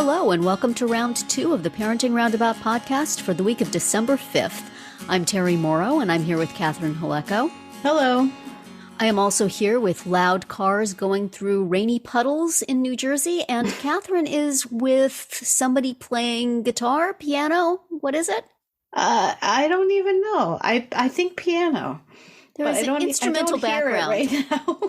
Hello, and welcome to round 2 of the Parenting Roundabout podcast for the week of December 5th. I'm Terry Morrow, and I'm here with Catherine Haleko. Hello. I am also here with loud cars going through rainy puddles in New Jersey, and Catherine is with somebody playing guitar, piano. What is it? I don't even know. I think piano. There is an instrumental background. Right now.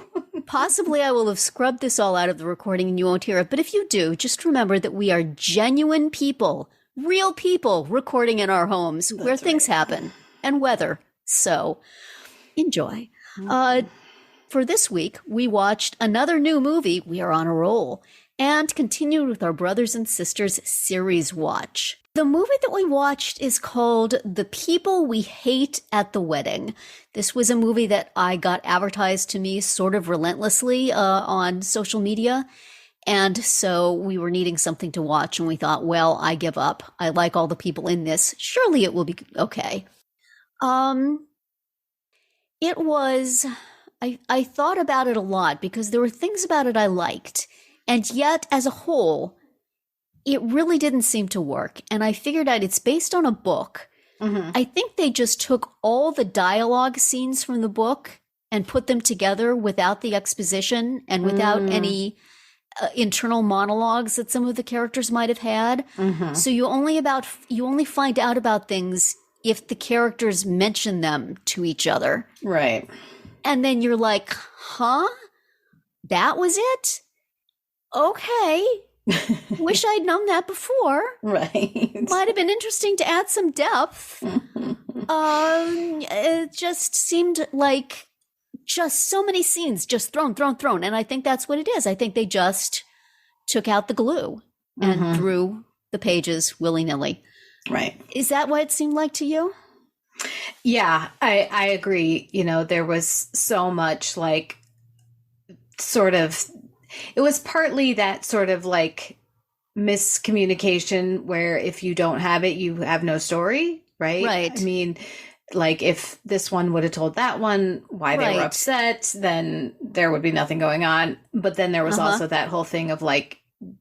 Possibly I will have scrubbed this all out of the recording and you won't hear it. But if you do, just remember that we are genuine people, real people recording in our homes where things happen and weather. So enjoy. For this week, we watched another new movie. We are on a roll and continued with our brothers and sisters series watch. The movie that we watched is called The People We Hate at the Wedding. This was a movie that I got advertised to me sort of relentlessly on social media. And so we were needing something to watch and we thought, well, I give up. I like all the people in this. Surely it will be okay. It was, I thought about it a lot because there were things about it I liked. And yet, as a whole, it really didn't seem to work. And I figured out it's based on a book. Mm-hmm. I think they just took all the dialogue scenes from the book and put them together without the exposition and without any internal monologues that some of the characters might have had. Mm-hmm. So you only find out about things if the characters mention them to each other. Right. And then you're like, huh? That was it? Okay. Wish I'd known that before. Right. Might have been interesting to add some depth. It just seemed like just so many scenes just thrown. And I think that's what it is. I think they just took out the glue and threw the pages willy-nilly. Right. Is that what it seemed like to you? Yeah, I agree. You know, there was so much like sort of, it was partly that sort of like miscommunication where if you don't have it, you have no story, right? Right. I mean, like if this one would have told that one why they were upset, then there would be nothing going on. But then there was also that whole thing of like,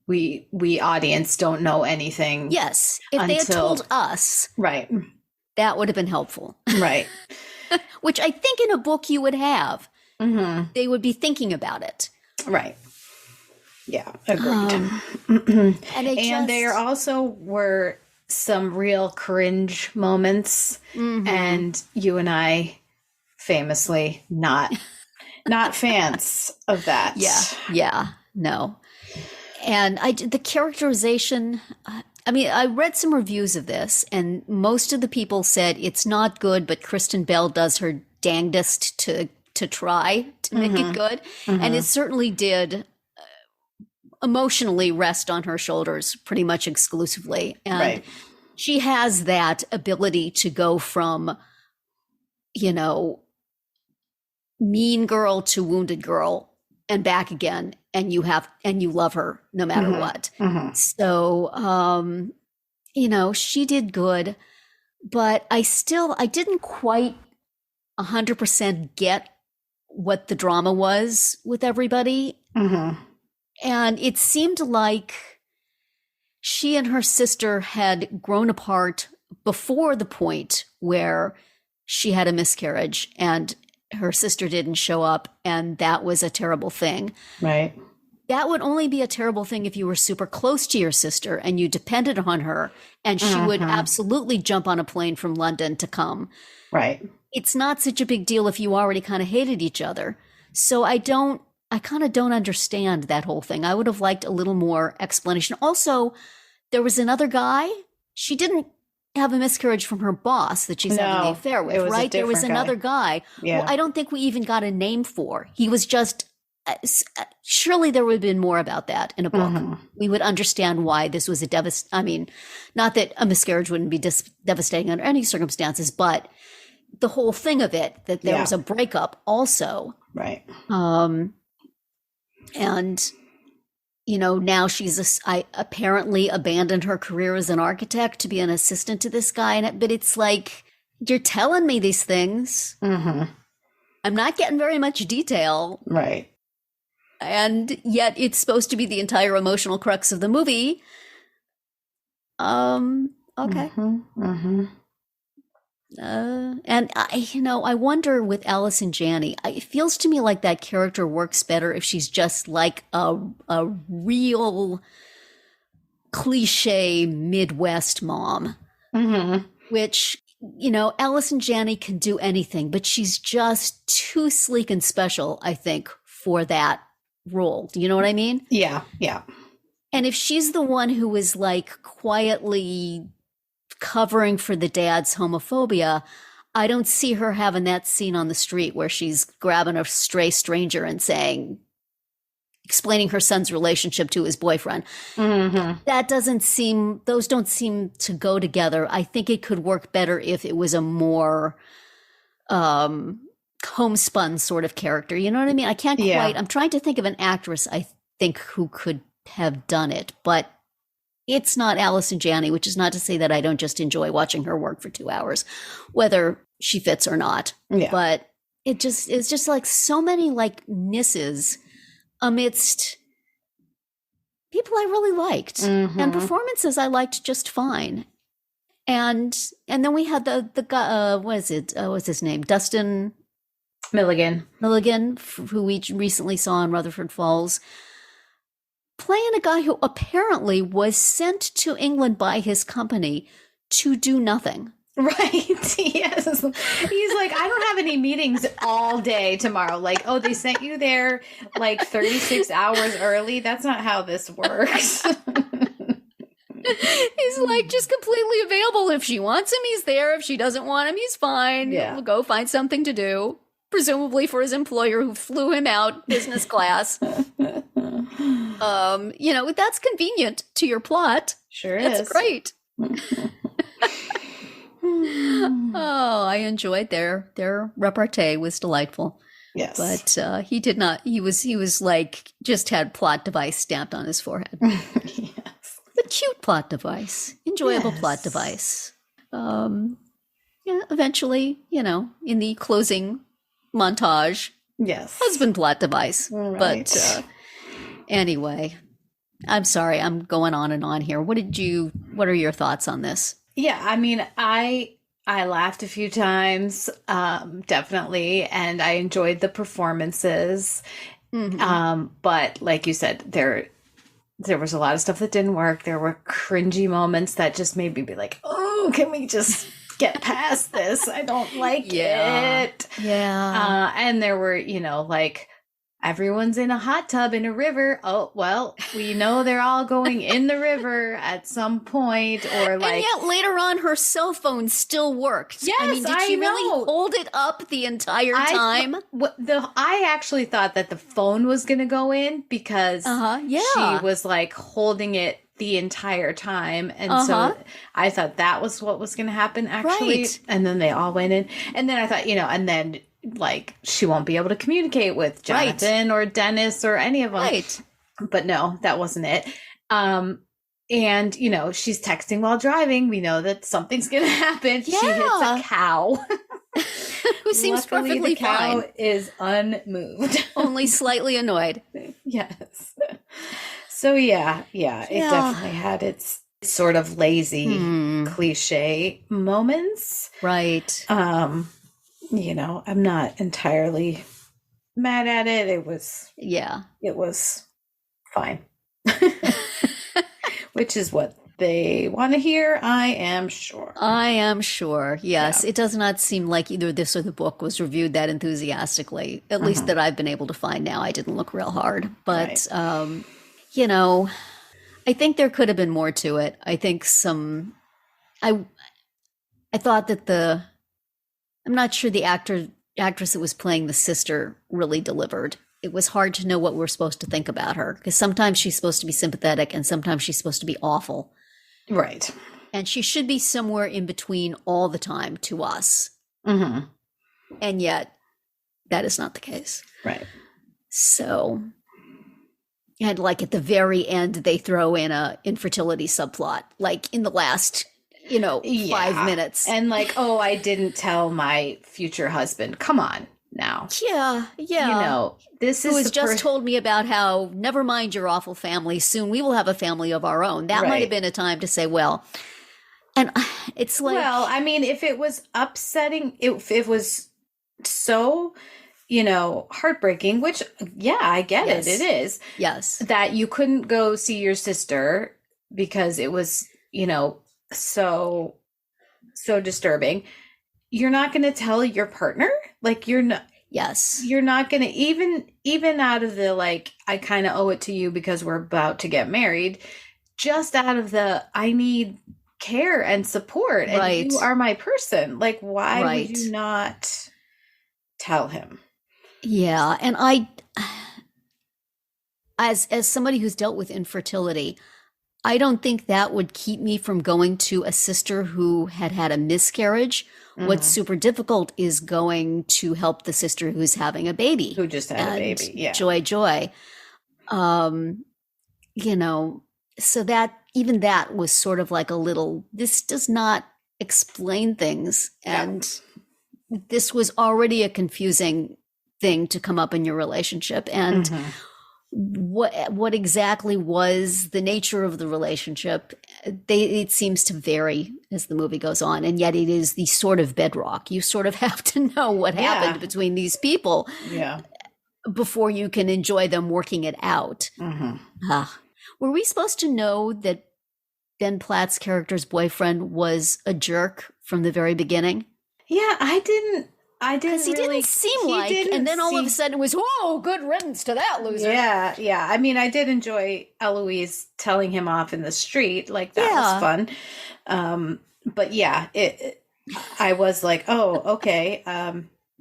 we audience don't know anything. Yes. If they had told us. Right. That would have been helpful. Right. Which I think in a book you would have. Mm-hmm. They would be thinking about it. Right. Yeah, agreed. And there also were some real cringe moments. Mm-hmm. And you and I famously not fans of that. Yeah, no. And the characterization, I mean, I read some reviews of this, and most of the people said it's not good, but Kristen Bell does her dangdest to try to make it good. Mm-hmm. And it certainly did emotionally rest on her shoulders pretty much exclusively. And she has that ability to go from, you know, mean girl to wounded girl and back again. And you love her no matter what. Mm-hmm. So, you know, she did good, but I didn't quite 100% get what the drama was with everybody. Mm-hmm. And it seemed like she and her sister had grown apart before the point where she had a miscarriage and her sister didn't show up, and that was a terrible thing. Right. That would only be a terrible thing if you were super close to your sister and you depended on her, and she would absolutely jump on a plane from London to come. Right. It's not such a big deal if you already kind of hated each other. So I kind of don't understand that whole thing. I would have liked a little more explanation. Also, there was another guy. She didn't have a miscarriage from her boss that she's having the affair with, right? There was another guy who I don't think we even got a name for. He was just, surely there would have been more about that in a book. Mm-hmm. We would understand why this was I mean, not that a miscarriage wouldn't be devastating under any circumstances, but the whole thing of it, that there was a breakup also. Right. And, you know, now I apparently abandoned her career as an architect to be an assistant to this guy. But it's like, you're telling me these things. Mm-hmm. I'm not getting very much detail. Right. And yet it's supposed to be the entire emotional crux of the movie. Okay. Mm-hmm. And I wonder with Allison Janney, it feels to me like that character works better if she's just like a real cliche Midwest mom, Mm-hmm. which, Allison Janney can do anything, but she's just too sleek and special, I think, for that role. Do you know what I mean? Yeah, yeah. And if she's the one who is like quietly covering for the dad's homophobia, I don't see her having that scene on the street where she's grabbing a stray stranger and explaining her son's relationship to his boyfriend. Mm-hmm. Those don't seem to go together. I think it could work better if it was a more homespun sort of character. You know what I mean? I can't quite, I'm trying to think of an actress, I think, who could have done it, but it's not Allison Janney, which is not to say that I don't just enjoy watching her work for 2 hours, whether she fits or not. Yeah. But it's just like so many like misses amidst people I really liked, and performances I liked just fine. And then we had the guy, what's his name? Dustin Milligan, who we recently saw in Rutherford Falls, playing a guy who apparently was sent to England by his company to do nothing. Right. Yes. He's like, I don't have any meetings all day tomorrow. Like, oh, they sent you there like 36 hours early. That's not how this works. He's like just completely available. If she wants him, he's there. If she doesn't want him, he's fine. Yeah. We'll go find something to do. Presumably for his employer who flew him out business class. That's convenient to your plot. Sure That's is. great. Oh, I enjoyed their repartee was delightful. Yes. But he did not, he was like, just had plot device stamped on his forehead. Yes. But cute plot device, enjoyable plot device. Eventually, in the closing montage, yes, husband plot device. Right. But anyway, I'm sorry, I'm going on and on here. What are your thoughts on this? Yeah, I mean, I laughed a few times, definitely, and I enjoyed the performances. But like you said, there was a lot of stuff that didn't work. There were cringy moments that just made me be like, oh, can we just get past this? I don't like it. Yeah. And there were, like, everyone's in a hot tub in a river. Oh, well, we know they're all going in the river at some point, or like. And yet later on, her cell phone still worked. Yes, I mean, did she really hold it up the entire time? I actually thought that the phone was going to go in because she was like holding it the entire time. And so I thought that was what was going to happen, actually. Right. And then they all went in. And then I thought, and then like she won't be able to communicate with Jonathan or Dennis or any of them. Right. But no, that wasn't it. And she's texting while driving. We know that something's going to happen. Yeah. She hits a cow. Who seems perfectly the cow fine. Is unmoved. Only slightly annoyed. Yes. So yeah, it definitely had its sort of lazy cliche moments. Right. I'm not entirely mad at it. It was fine. Which is what they want to hear, I am sure. Yes. Yeah. It does not seem like either this or the book was reviewed that enthusiastically, at least that I've been able to find now. I didn't look real hard. But, I think there could have been more to it. I think I thought that I'm not sure the actress that was playing the sister really delivered. It was hard to know what we're supposed to think about her, because sometimes she's supposed to be sympathetic and sometimes she's supposed to be awful. Right. And she should be somewhere in between all the time to us. Mm-hmm. And yet that is not the case. Right. So, and like at the very end, they throw in a infertility subplot, like in the last 5 minutes. And like, oh, I didn't tell my future husband. Come on. now. Yeah. This who is has just told me about how, never mind your awful family, soon we will have a family of our own. That might have been a time to say, well, and it's like, well, I mean, if it was upsetting, if it was so, heartbreaking, which, yeah, I get it. It is. Yes. That you couldn't go see your sister because it was, so disturbing. You're not going to tell your partner? Like, you're not. Yes. You're not going to, even out of the, like, I kind of owe it to you because we're about to get married, just out of the, I need care and support, and you are my person. Like, why would you not tell him? Yeah. And as somebody who's dealt with infertility, I don't think that would keep me from going to a sister who had a miscarriage. Mm-hmm. What's super difficult is going to help the sister who's having a baby. Who just had a baby. Yeah. Joy. So that, even that was sort of like a little, this does not explain things. And this was already a confusing thing to come up in your relationship. And what exactly was the nature of the relationship? It seems to vary as the movie goes on, and yet it is the sort of bedrock. You sort of have to know what happened between these people, before you can enjoy them working it out. Were we supposed to know that Ben Platt's character's boyfriend was a jerk from the very beginning? Yeah, I didn't. Because he didn't seem like, and then all of a sudden it was, whoa, good riddance to that loser. Yeah. I mean, I did enjoy Eloise telling him off in the street. Like, that was fun. But yeah, I was like, oh, okay.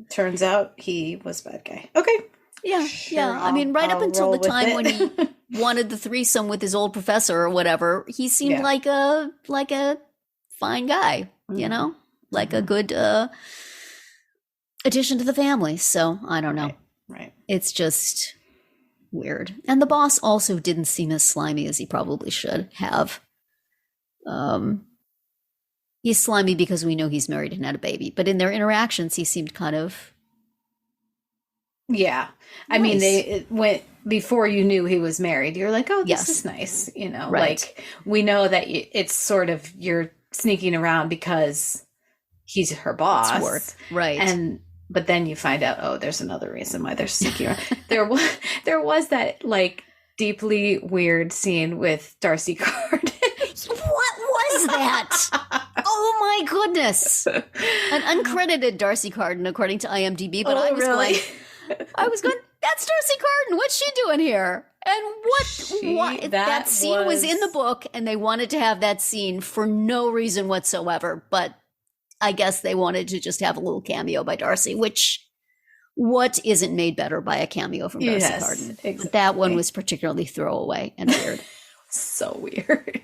Turns out he was a bad guy. Okay. Yeah, sure, I mean, right up until the time when he wanted the threesome with his old professor or whatever, he seemed like a fine guy, like a good addition to the family. So I don't know. Right. It's just weird. And the boss also didn't seem as slimy as he probably should have. He's slimy because we know he's married and had a baby, but in their interactions, he seemed kind of. Yeah. I mean, it went before you knew he was married. You're like, oh, this is nice. Like, we know that it's sort of, you're sneaking around because he's her boss. Right. But then you find out, oh, there's another reason why they're sneaking around. There was that, like, deeply weird scene with Darcy Carden. What was that? Oh my goodness. An uncredited Darcy Carden, according to IMDb, but I was going, that's Darcy Carden. What's she doing here? And that scene was in the book, and they wanted to have that scene for no reason whatsoever, but I guess they wanted to just have a little cameo by Darcy, what isn't made better by a cameo from Darcy Carden? Exactly. That one was particularly throwaway and weird. So weird.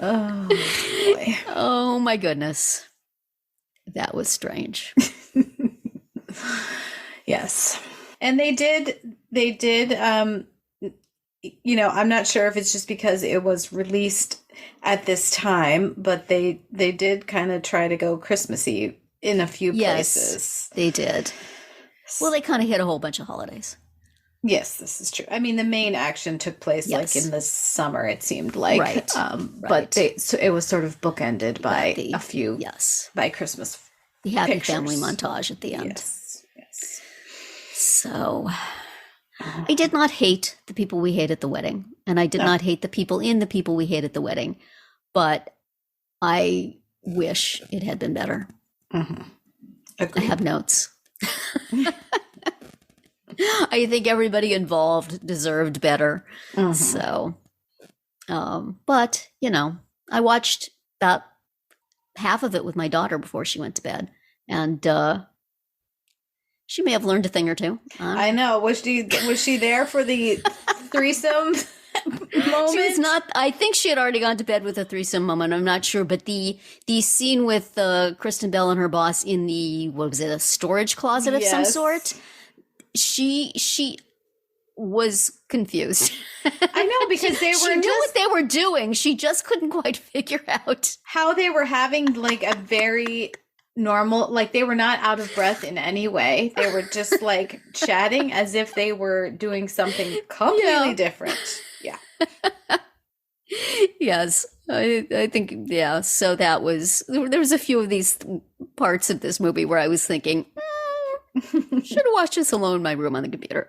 Oh, boy. Oh, my goodness. That was strange. Yes. And they did, I'm not sure if it's just because it was released at this time, but they did kind of try to go Christmassy in a few places. They did. Well, they kind of hit a whole bunch of holidays. Yes, this is true. I mean, the main action took place like in the summer, it seemed like. Right. But it was sort of bookended by a few by Christmas. The happy pictures. family montage at the end. Yes. So I did not hate the people we hate at the wedding, and I did not hate the people in the people we hate at the wedding, but I wish it had been better. Mm-hmm. I have notes. I think everybody involved deserved better. Mm-hmm. So, but I watched about half of it with my daughter before she went to bed, and she may have learned a thing or two. I know. Was she there for the threesome moment? She was not. I think she had already gone to bed with a threesome moment. I'm not sure, but the scene with Kristen Bell and her boss in a storage closet of some sort. She was confused. I know, because she knew what they were doing. She just couldn't quite figure out how they were having like a very normal, like they were not out of breath in any way. They were just like chatting as if they were doing something completely different. Yeah. Yes, I think, yeah. So there was a few of these parts of this movie where I was thinking, should have watched this alone in my room on the computer.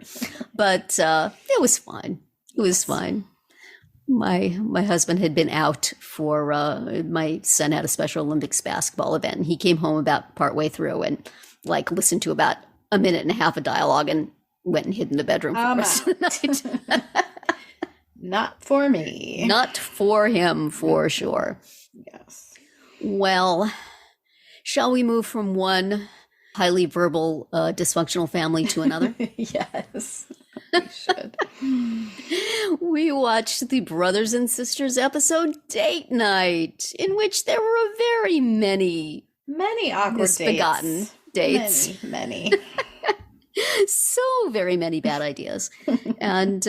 But it was fine. It was fine. My husband had been out for, my son had a Special Olympics basketball event, and he came home about partway through and like listened to about a minute and a half of dialogue and went and hid in the bedroom for the rest of the night. Not for me. Not for him, for sure. Yes. Well, shall we move from one highly verbal, dysfunctional family to another? Yes, we should. We watched the Brothers and Sisters episode Date Night, in which there were very many awkward misbegotten dates. Many. So very many bad ideas. And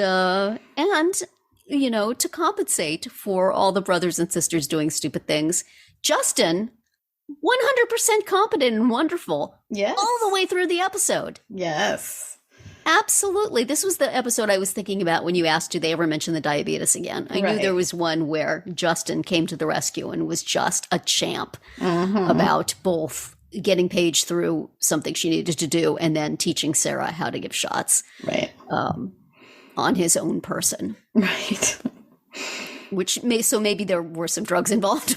you know, to compensate for all the brothers and sisters doing stupid things, Justin, 100% competent and wonderful. Yes. All the way through the episode. Yes. Absolutely. This was the episode I was thinking about when you asked, do they ever mention the diabetes again? I knew there was one where Justin came to the rescue and was just a champ about both getting Paige through something she needed to do and then teaching Sarah how to give shots. Right. On his own person. Right. So maybe there were some drugs involved.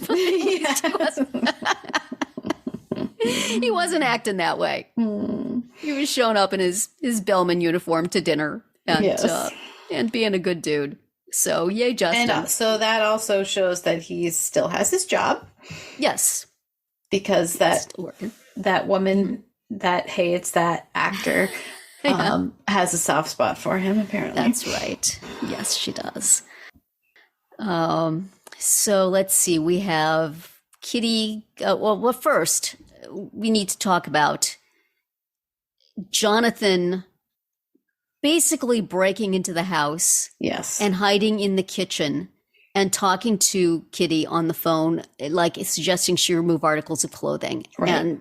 He wasn't acting that way. He was showing up in his bellman uniform to dinner and being a good dude. So yay, Justin. And so that also shows that he still has his job. Yes. Because that woman that hates that actor has a soft spot for him, apparently. That's right. Yes, she does. So let's see. We have Kitty. Well, first, we need to talk about Jonathan basically breaking into the house. Yes. And hiding in the kitchen and talking to Kitty on the phone, like suggesting she remove articles of clothing. Right.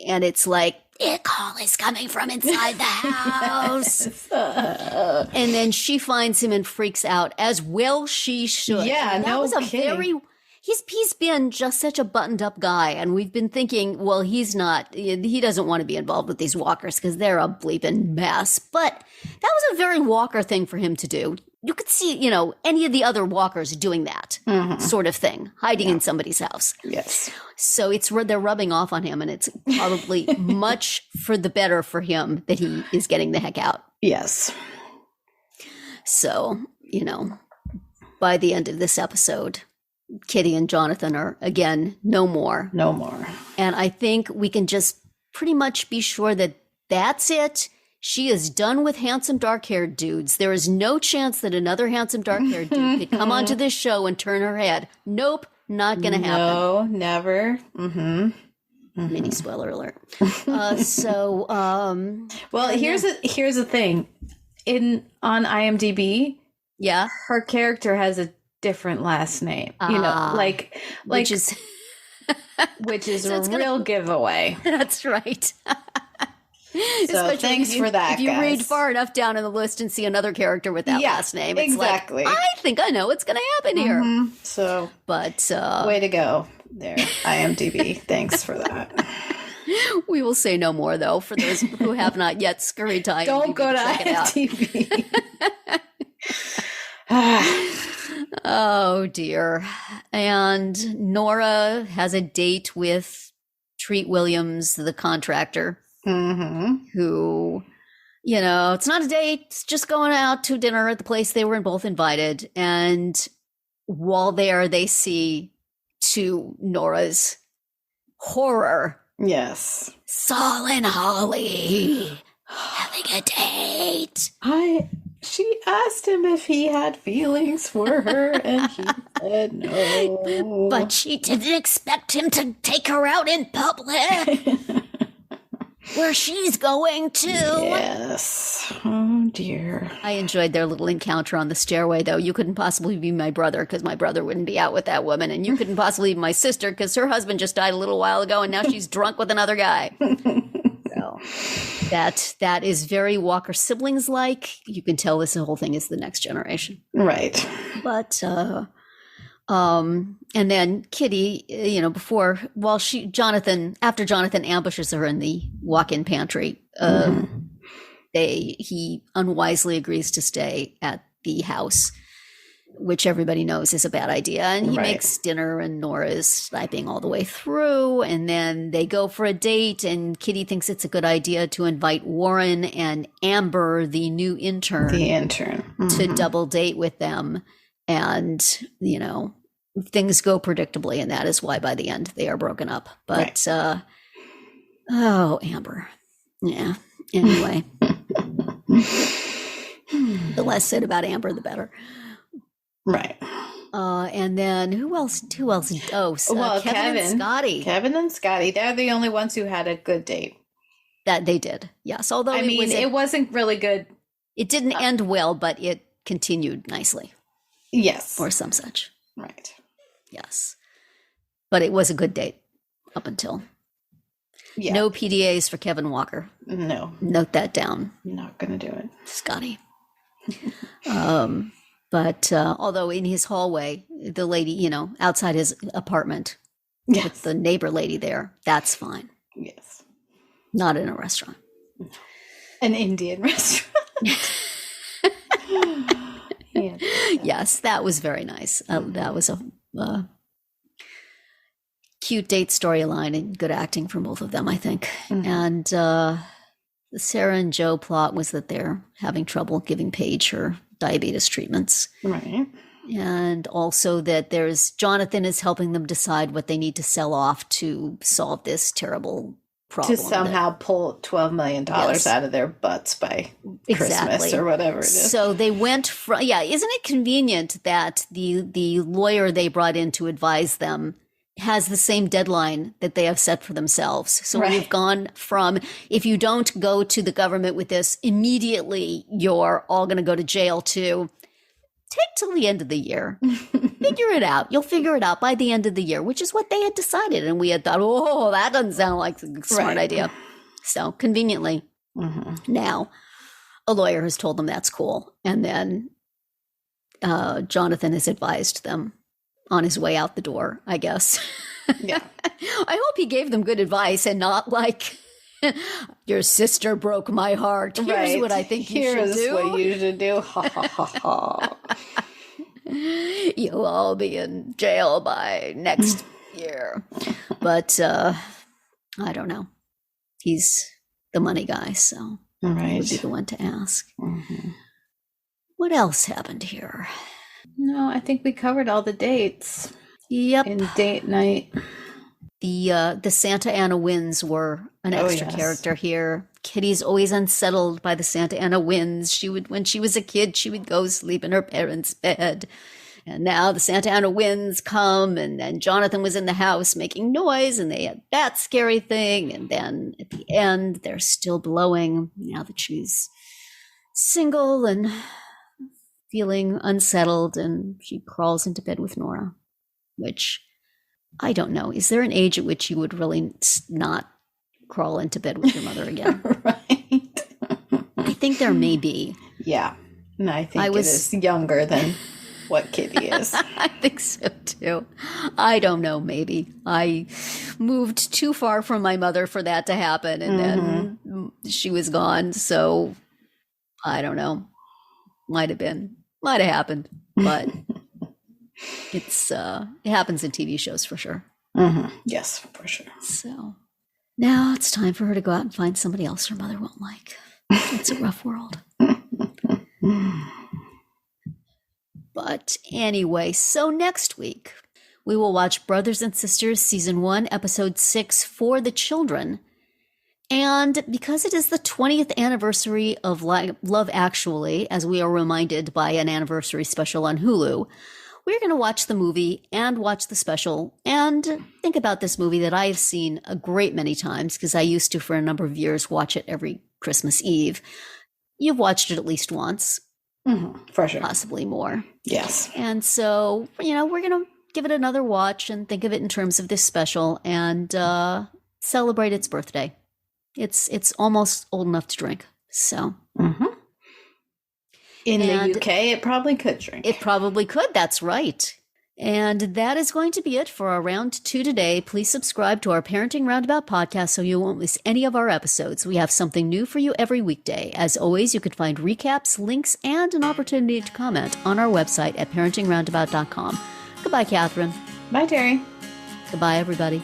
And it's like, a call is coming from inside the house. And then she finds him and freaks out, as well she should. Yeah, that was kidding. He's been just such a buttoned up guy. And we've been thinking, well, he doesn't want to be involved with these walkers because they're a bleeping mess. But that was a very Walker thing for him to do. You could see, any of the other walkers doing that sort of thing, hiding in somebody's house. Yes. So they're rubbing off on him, and it's probably much for the better for him that he is getting the heck out. Yes. So, by the end of this episode, Kitty and Jonathan are, again, no more. No more. And I think we can just pretty much be sure that that's it. She is done with handsome dark-haired dudes. There is no chance that another handsome dark-haired dude could come onto this show and turn her head. Nope, not going to happen. No, never. Mini spoiler alert. Well, here's the thing. On IMDb, her character has a different last name. Which is so a real giveaway. That's right. So thanks for that. If you read far enough down in the list and see another character with that last name, it's exactly. like, I think I know what's going to happen here. So, but way to go there, IMDb. Thanks for that. We will say no more, though, for those who have not yet scurried to IMDb. Don't go to IMDb. Oh dear. And Nora has a date with Treat Williams, the contractor. Who, it's not a date, it's just going out to dinner at the place they were both invited. And while there, they see, to Nora's horror, yes, Saul and Holly having a date. She asked him if he had feelings for her, and he said no. But she didn't expect him to take her out in public. where she's going to. Yes. Oh, dear. I enjoyed their little encounter on the stairway, though. You couldn't possibly be my brother because my brother wouldn't be out with that woman. And you couldn't possibly be my sister because her husband just died a little while ago and now she's drunk with another guy. So that is very Walker siblings like. You can tell this whole thing is the next generation. Right. But and then Kitty, after Jonathan ambushes her in the walk-in pantry, he unwisely agrees to stay at the house, which everybody knows is a bad idea. And he makes dinner, and Nora is sniping all the way through. And then they go for a date, and Kitty thinks it's a good idea to invite Warren and Amber, the new intern, to double date with them. And, things go predictably, and that is why by the end they are broken up. But, Amber. Yeah. Anyway. The less said about Amber, the better. Right. And then who else? Oh, Kevin and Scotty. Kevin and Scotty. They're the only ones who had a good date. That they did. Yes. Although it wasn't really good. It didn't end well, but it continued nicely. Yes. Or some such. Right. Yes. But it was a good date up until. Yeah. No PDAs for Kevin Walker. No. Note that down. Not going to do it. Scotty. But although in his hallway, the lady, outside his apartment, with the neighbor lady there, that's fine. Yes. Not in a restaurant. No. An Indian restaurant. Yes, that was very nice. That was a cute date storyline and good acting from both of them, I think. And the Sarah and Joe plot was that they're having trouble giving Paige her diabetes treatments. Right. And also that Jonathan is helping them decide what they need to sell off to solve this terrible problem. To somehow pull $12 million out of their butts by Christmas or whatever it is. So they went from, isn't it convenient that the lawyer they brought in to advise them has the same deadline that they have set for themselves. So we've gone from, if you don't go to the government with this immediately, you're all going to go to jail, to take till the end of the year. Figure it out. You'll figure it out by the end of the year, which is what they had decided. And we had thought, that doesn't sound like a smart idea. So conveniently, now a lawyer has told them that's cool. And then Jonathan has advised them on his way out the door, I guess. Yeah. I hope he gave them good advice and not like, your sister broke my heart. Here's what I think you should do. Here's what you should do. Ha, ha, ha, ha. You'll all be in jail by next year. But I don't know. He's the money guy, so he would be the one to ask. What else happened here? No, I think we covered all the dates. Yep. In date night. The Santa Ana winds were an extra character here. Kitty's always unsettled by the Santa Ana winds. When she was a kid, she would go sleep in her parents' bed. And now the Santa Ana winds come, and then Jonathan was in the house making noise, and they had that scary thing. And then at the end, they're still blowing now that she's single and feeling unsettled, and she crawls into bed with Nora, which I don't know. Is there an age at which you would really not crawl into bed with your mother again? Right. I think there may be. Yeah. And I think it is younger than what Kitty is. I think so too. I don't know, maybe. I moved too far from my mother for that to happen, and then she was gone, so I don't know. Might have happened, but it happens in TV shows for sure. Yes, for sure. So now it's time for her to go out and find somebody else her mother won't like. It's a rough world. But anyway, so next week we will watch Brothers and Sisters Season 1, Episode 6, For the Children. And because it is the 20th anniversary of Love Actually, as we are reminded by an anniversary special on Hulu, we're going to watch the movie and watch the special and think about this movie that I've seen a great many times because I used to, for a number of years, watch it every Christmas Eve. You've watched it at least once. For sure. Possibly more. Yes. And so, we're going to give it another watch and think of it in terms of this special and celebrate its birthday. It's almost old enough to drink. So. In the UK, it probably could drink. It probably could. That's right. And that is going to be it for our round 2 today. Please subscribe to our Parenting Roundabout podcast so you won't miss any of our episodes. We have something new for you every weekday. As always, you can find recaps, links, and an opportunity to comment on our website at parentingroundabout.com. Goodbye, Catherine. Bye, Terry. Goodbye, everybody.